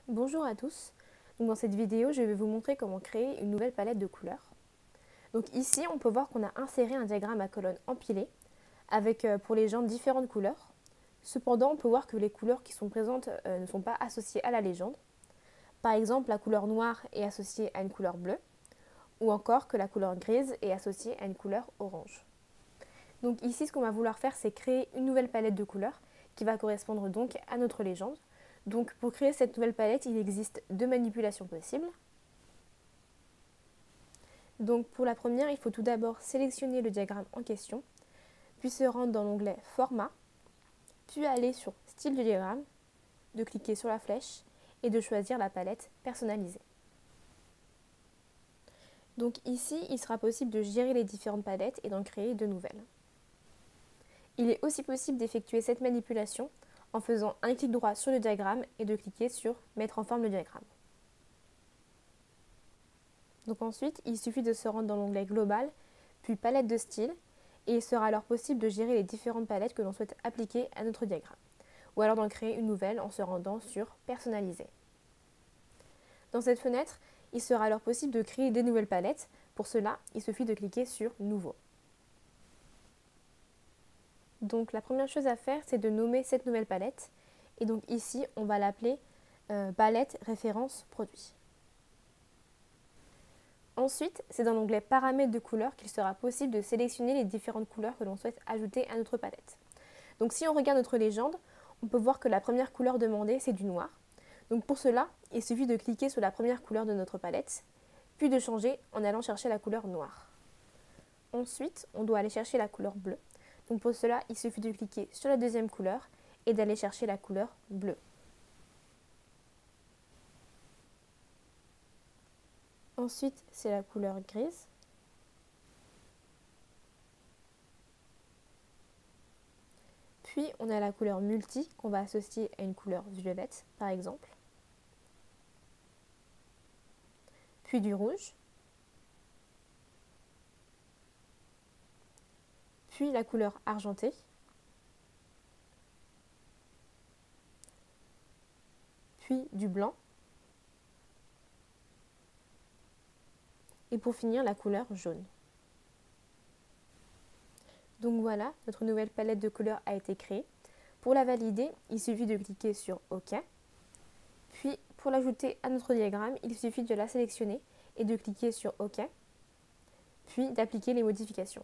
Bonjour à tous. Dans cette vidéo, je vais vous montrer comment créer une nouvelle palette de couleurs. Donc ici, on peut voir qu'on a inséré un diagramme à colonnes empilées avec pour les légendes différentes couleurs. Cependant, on peut voir que les couleurs qui sont présentes ne sont pas associées à la légende. Par exemple, la couleur noire est associée à une couleur bleue ou encore que la couleur grise est associée à une couleur orange. Donc ici, ce qu'on va vouloir faire, c'est créer une nouvelle palette de couleurs qui va correspondre donc à notre légende. Donc pour créer cette nouvelle palette, il existe deux manipulations possibles. Donc pour la première, il faut tout d'abord sélectionner le diagramme en question, puis se rendre dans l'onglet Format, puis aller sur Style du diagramme, de cliquer sur la flèche et de choisir la palette personnalisée. Donc ici, il sera possible de gérer les différentes palettes et d'en créer de nouvelles. Il est aussi possible d'effectuer cette manipulation en faisant un clic droit sur le diagramme et de cliquer sur Mettre en forme le diagramme. Donc ensuite, il suffit de se rendre dans l'onglet Global, puis Palette de style, et il sera alors possible de gérer les différentes palettes que l'on souhaite appliquer à notre diagramme, ou alors d'en créer une nouvelle en se rendant sur Personnaliser. Dans cette fenêtre, il sera alors possible de créer des nouvelles palettes. Pour cela, il suffit de cliquer sur Nouveau. Donc la première chose à faire, c'est de nommer cette nouvelle palette, et donc ici, on va l'appeler Palette référence produit. Ensuite, c'est dans l'onglet Paramètres de couleurs qu'il sera possible de sélectionner les différentes couleurs que l'on souhaite ajouter à notre palette. Donc si on regarde notre légende, on peut voir que la première couleur demandée, c'est du noir. Donc pour cela, il suffit de cliquer sur la première couleur de notre palette, puis de changer en allant chercher la couleur noire. Ensuite, on doit aller chercher la couleur bleue. Donc pour cela, il suffit de cliquer sur la deuxième couleur et d'aller chercher la couleur bleue. Ensuite, c'est la couleur grise. Puis, on a la couleur multi qu'on va associer à une couleur violette, par exemple. Puis du rouge. Puis la couleur argentée. Puis du blanc. Et pour finir, la couleur jaune. Donc voilà, notre nouvelle palette de couleurs a été créée. Pour la valider, il suffit de cliquer sur OK. Puis pour l'ajouter à notre diagramme, il suffit de la sélectionner et de cliquer sur OK. Puis d'appliquer les modifications.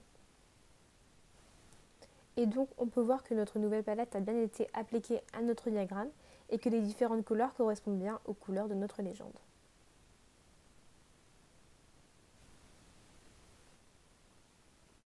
Et donc on peut voir que notre nouvelle palette a bien été appliquée à notre diagramme et que les différentes couleurs correspondent bien aux couleurs de notre légende.